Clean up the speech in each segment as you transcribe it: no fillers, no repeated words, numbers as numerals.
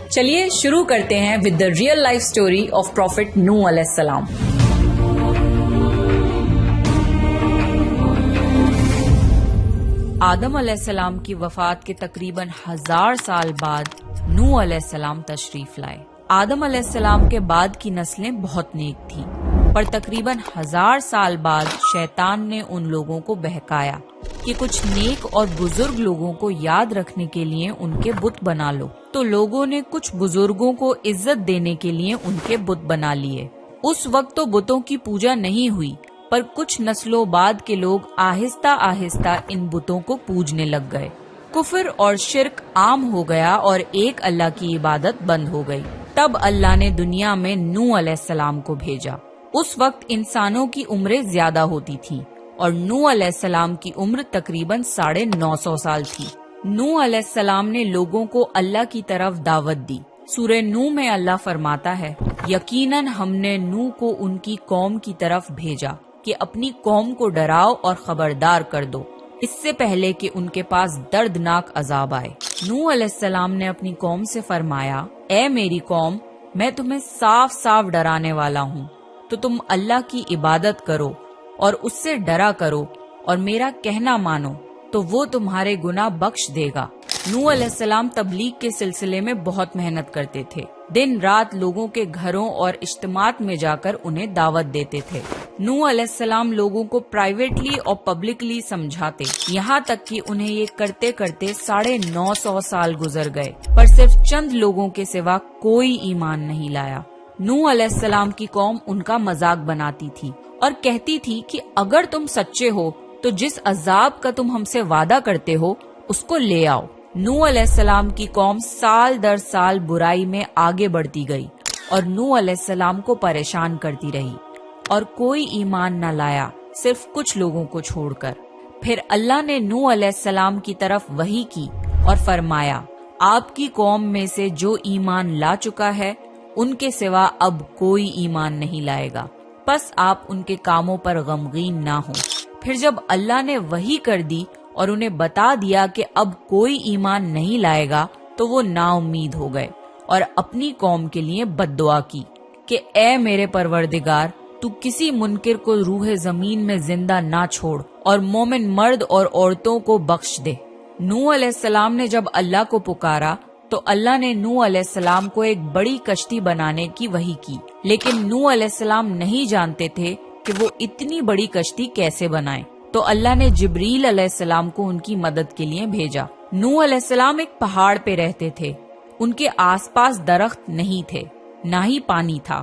چلیے شروع کرتے ہیں with the real life story of prophet نوح علیہ السلام۔ آدم علیہ السلام کی وفات کے تقریباً 1000 سال بعد نوح علیہ السلام تشریف لائے۔ آدم علیہ السلام کے بعد کی نسلیں بہت نیک تھیں، پر تقریباً 1000 سال بعد شیطان نے ان لوگوں کو بہکایا کہ کچھ نیک اور بزرگ لوگوں کو یاد رکھنے کے لیے ان کے بت بنا لو، تو لوگوں نے کچھ بزرگوں کو عزت دینے کے لیے ان کے بت بنا لیے۔ اس وقت تو بتوں کی پوجا نہیں ہوئی، پر کچھ نسلوں بعد کے لوگ آہستہ آہستہ ان بتوں کو پوجنے لگ گئے۔ کفر اور شرک عام ہو گیا اور ایک اللہ کی عبادت بند ہو گئی۔ تب اللہ نے دنیا میں نوح علیہ السلام کو بھیجا۔ اس وقت انسانوں کی عمریں زیادہ ہوتی تھیں اور نوح علیہ السلام کی عمر تقریباً 950 سال تھی۔ نوح علیہ السلام نے لوگوں کو اللہ کی طرف دعوت دی۔ سورہ نوح میں اللہ فرماتا ہے، یقیناً ہم نے نوح کو ان کی قوم کی طرف بھیجا کہ اپنی قوم کو ڈراؤ اور خبردار کر دو، اس سے پہلے کہ ان کے پاس دردناک عذاب آئے۔ نوح علیہ السلام نے اپنی قوم سے فرمایا، اے میری قوم، میں تمہیں صاف صاف ڈرانے والا ہوں، تو تم اللہ کی عبادت کرو اور اس سے ڈرا کرو اور میرا کہنا مانو، تو وہ تمہارے گناہ بخش دے گا۔ نوح علیہ السلام تبلیغ کے سلسلے میں بہت محنت کرتے تھے، دن رات لوگوں کے گھروں اور اجتماعات میں جا کر انہیں دعوت دیتے تھے۔ نوح علیہ السلام لوگوں کو پرائیویٹلی اور پبلکلی سمجھاتے، یہاں تک کہ انہیں یہ کرتے کرتے 950 سال گزر گئے، پر صرف چند لوگوں کے سوا کوئی ایمان نہیں لایا۔ نوح علیہ السلام کی قوم ان کا مذاق بناتی تھی اور کہتی تھی کہ اگر تم سچے ہو تو جس عذاب کا تم ہم سے وعدہ کرتے ہو اس کو لے آؤ۔ نوح علیہ السلام کی قوم سال در سال برائی میں آگے بڑھتی گئی اور نوح علیہ السلام کو پریشان کرتی رہی، اور کوئی ایمان نہ لایا صرف کچھ لوگوں کو چھوڑ کر۔ پھر اللہ نے نوح علیہ السلام کی طرف وحی کی اور فرمایا، آپ کی قوم میں سے جو ایمان لا چکا ہے ان کے سوا اب کوئی ایمان نہیں لائے گا، پس آپ ان کے کاموں پر غمگین نہ ہوں۔ پھر جب اللہ نے وحی کر دی اور انہیں بتا دیا کہ اب کوئی ایمان نہیں لائے گا، تو وہ نا امید ہو گئے اور اپنی قوم کے لیے بد دعا کی کہ اے میرے پروردگار، تو کسی منکر کو روح زمین میں زندہ نہ چھوڑ اور مومن مرد اور عورتوں کو بخش دے۔ نوح علیہ السلام نے جب اللہ کو پکارا تو اللہ نے نوح علیہ السلام کو ایک بڑی کشتی بنانے کی وحی کی، لیکن نوح علیہ السلام نہیں جانتے تھے کہ وہ اتنی بڑی کشتی کیسے بنائیں، تو اللہ نے جبریل علیہ السلام کو ان کی مدد کے لیے بھیجا۔ نوح علیہ السلام ایک پہاڑ پہ رہتے تھے، ان کے آس پاس درخت نہیں تھے، نہ ہی پانی تھا۔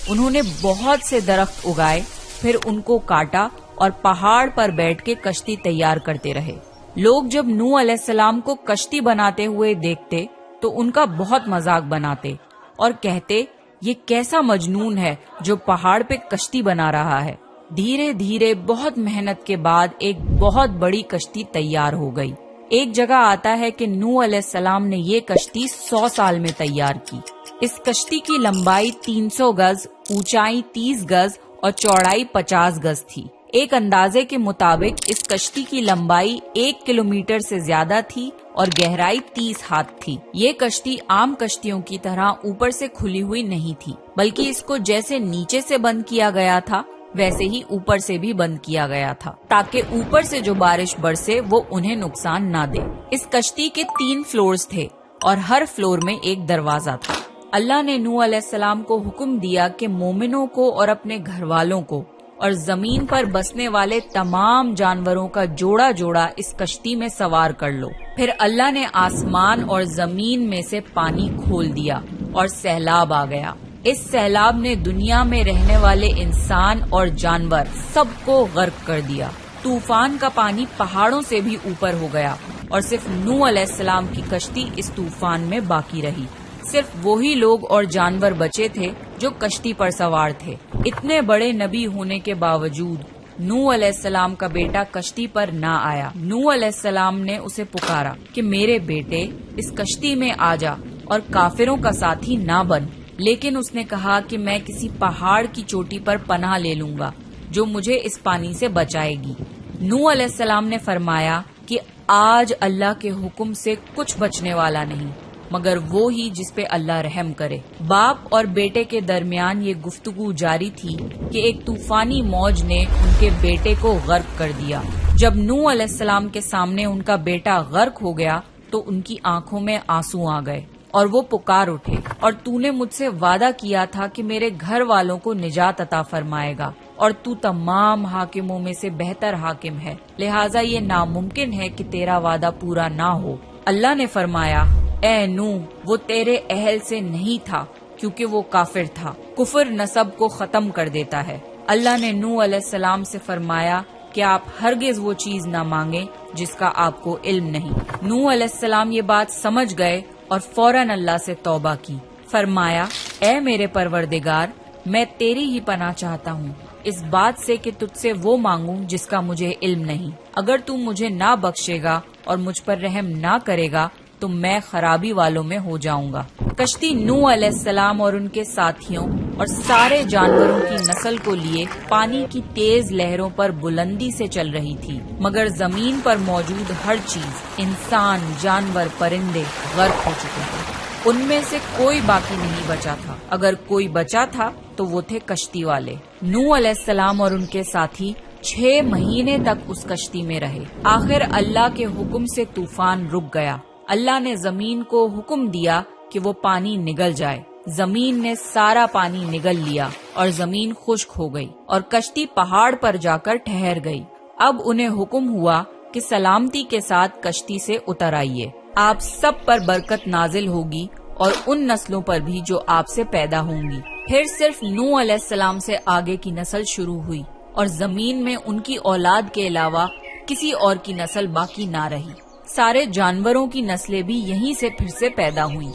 انہوں نے بہت سے درخت اگائے، پھر ان کو کاٹا اور پہاڑ پر بیٹھ کے کشتی تیار کرتے رہے۔ لوگ جب نوح علیہ السلام کو کشتی بناتے ہوئے دیکھتے تو ان کا بہت مذاق بناتے اور کہتے، یہ کیسا مجنون ہے جو پہاڑ پہ کشتی بنا رہا ہے۔ دھیرے دھیرے بہت محنت کے بعد ایک بہت بڑی کشتی تیار ہو گئی۔ ایک جگہ آتا ہے کہ نوح علیہ السلام نے یہ کشتی 100 سال میں تیار کی۔ اس کشتی کی لمبائی 300 گز، اونچائی 30 گز اور چوڑائی 50 گز تھی۔ ایک اندازے کے مطابق اس کشتی کی لمبائی 1 کلومیٹر سے زیادہ تھی اور گہرائی 30 ہاتھ تھی۔ یہ کشتی عام کشتیوں کی طرح اوپر سے کھلی ہوئی نہیں تھی، بلکہ اس کو جیسے نیچے سے بند کیا گیا تھا ویسے ہی اوپر سے بھی بند کیا گیا تھا، تاکہ اوپر سے جو بارش برسے وہ انہیں نقصان نہ دے۔ اس کشتی کے 3 فلورز تھے اور ہر فلور میں ایک دروازہ تھا۔ اللہ نے نوح علیہ السلام کو حکم دیا کہ مومنوں کو اور اپنے گھر والوں کو اور زمین پر بسنے والے تمام جانوروں کا جوڑا جوڑا اس کشتی میں سوار کر لو۔ پھر اللہ نے آسمان اور زمین میں سے پانی کھول دیا اور سیلاب آ گیا۔ اس سیلاب نے دنیا میں رہنے والے انسان اور جانور سب کو غرق کر دیا۔ طوفان کا پانی پہاڑوں سے بھی اوپر ہو گیا اور صرف نوح علیہ السلام کی کشتی اس طوفان میں باقی رہی۔ صرف وہی لوگ اور جانور بچے تھے جو کشتی پر سوار تھے۔ اتنے بڑے نبی ہونے کے باوجود نوح علیہ السلام کا بیٹا کشتی پر نہ آیا۔ نوح علیہ السلام نے اسے پکارا کہ میرے بیٹے اس کشتی میں آ جا اور کافروں کا ساتھی نہ بن، لیکن اس نے کہا کہ میں کسی پہاڑ کی چوٹی پر پناہ لے لوں گا جو مجھے اس پانی سے بچائے گی۔ نوح علیہ السلام نے فرمایا کہ آج اللہ کے حکم سے کچھ بچنے والا نہیں، مگر وہ ہی جس پہ اللہ رحم کرے۔ باپ اور بیٹے کے درمیان یہ گفتگو جاری تھی کہ ایک طوفانی موج نے ان کے بیٹے کو غرق کر دیا۔ جب نوح علیہ السلام کے سامنے ان کا بیٹا غرق ہو گیا تو ان کی آنکھوں میں آنسو آ گئے اور وہ پکار اٹھے، اور تو نے مجھ سے وعدہ کیا تھا کہ میرے گھر والوں کو نجات عطا فرمائے گا، اور تو تمام حاکموں میں سے بہتر حاکم ہے، لہٰذا یہ ناممکن ہے کہ تیرا وعدہ پورا نہ ہو۔ اللہ نے فرمایا، اے نوح، وہ تیرے اہل سے نہیں تھا کیونکہ وہ کافر تھا۔ کفر نسب کو ختم کر دیتا ہے۔ اللہ نے نوح علیہ السلام سے فرمایا کہ آپ ہرگز وہ چیز نہ مانگیں جس کا آپ کو علم نہیں۔ نوح علیہ السلام یہ بات سمجھ گئے اور فوراً اللہ سے توبہ کی۔ فرمایا، اے میرے پروردگار، میں تیری ہی پناہ چاہتا ہوں اس بات سے کہ تجھ سے وہ مانگوں جس کا مجھے علم نہیں۔ اگر تو مجھے نہ بخشے گا اور مجھ پر رحم نہ کرے گا تو میں خرابی والوں میں ہو جاؤں گا۔ کشتی نوح علیہ السلام اور ان کے ساتھیوں اور سارے جانوروں کی نسل کو لیے پانی کی تیز لہروں پر بلندی سے چل رہی تھی، مگر زمین پر موجود ہر چیز، انسان، جانور، پرندے غرق ہو چکے تھے۔ ان میں سے کوئی باقی نہیں بچا تھا۔ اگر کوئی بچا تھا تو وہ تھے کشتی والے۔ نوح علیہ السلام اور ان کے ساتھی 6 مہینے تک اس کشتی میں رہے۔ آخر اللہ کے حکم سے طوفان رک گیا۔ اللہ نے زمین کو حکم دیا کہ وہ پانی نگل جائے۔ زمین نے سارا پانی نگل لیا اور زمین خشک ہو گئی اور کشتی پہاڑ پر جا کر ٹھہر گئی۔ اب انہیں حکم ہوا کہ سلامتی کے ساتھ کشتی سے اتر آئیے، آپ سب پر برکت نازل ہوگی اور ان نسلوں پر بھی جو آپ سے پیدا ہوں گی۔ پھر صرف نوح علیہ السلام سے آگے کی نسل شروع ہوئی اور زمین میں ان کی اولاد کے علاوہ کسی اور کی نسل باقی نہ رہی۔ سارے جانوروں کی نسلیں بھی یہیں سے پھر سے پیدا ہوئیں۔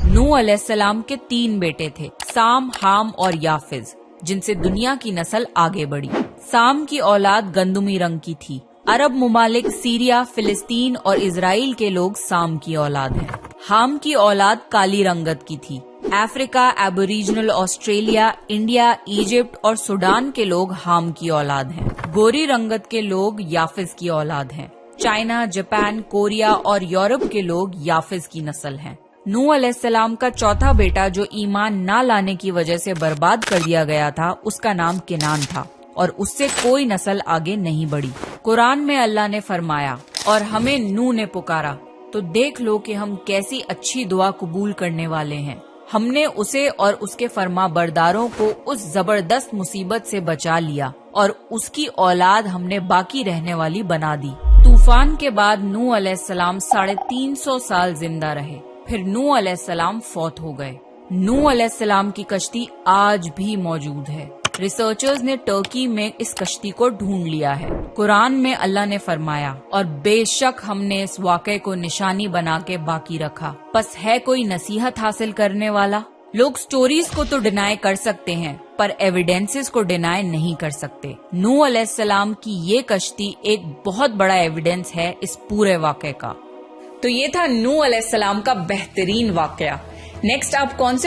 نوح علیہ السلام کے 3 بیٹے تھے، سام، حام اور یافز، جن سے دنیا کی نسل آگے بڑھی۔ سام کی اولاد گندمی رنگ کی تھی۔ عرب ممالک سیریا، فلسطین اور اسرائیل کے لوگ سام کی اولاد ہیں۔ حام کی اولاد کالی رنگت کی تھی۔ افریقہ، ایبوریجنل آسٹریلیا، انڈیا، ایجپٹ اور سوڈان کے لوگ حام کی اولاد ہیں۔ گوری رنگت کے لوگ یافز کی اولاد ہیں۔ چائنا، جاپان، کوریا اور یورپ کے لوگ یافز کی نسل ہیں۔ نوح علیہ السلام کا چوتھا بیٹا جو ایمان نہ لانے کی وجہ سے برباد کر دیا گیا تھا، اس کا نام کنان تھا، اور اس سے کوئی نسل آگے نہیں بڑھی۔ قرآن میں اللہ نے فرمایا، اور ہمیں نوح نے پکارا تو دیکھ لو کہ ہم کیسی اچھی دعا قبول کرنے والے ہیں۔ ہم نے اسے اور اس کے فرما برداروں کو اس زبردست مصیبت سے بچا لیا اور اس کی اولاد ہم نے باقی رہنے والی بنا دی۔ طوفان کے بعد نوح علیہ السلام 350 سال زندہ رہے، پھر نوح علیہ السلام فوت ہو گئے۔ نوح علیہ السلام کی کشتی آج بھی موجود ہے۔ ریسرچرز نے ترکی میں اس کشتی کو ڈھونڈ لیا ہے۔ قرآن میں اللہ نے فرمایا، اور بے شک ہم نے اس واقعے کو نشانی بنا کے باقی رکھا، پس ہے کوئی نصیحت حاصل کرنے والا؟ لوگ سٹوریز کو تو ڈینائی کر سکتے ہیں پر ایویڈنسز کو ڈینائی نہیں کر سکتے۔ نوح علیہ السلام کی یہ کشتی ایک بہت بڑا ایویڈنس ہے اس پورے واقعے کا۔ تو یہ تھا نوح علیہ السلام کا بہترین واقعہ۔ نیکسٹ آپ کون سے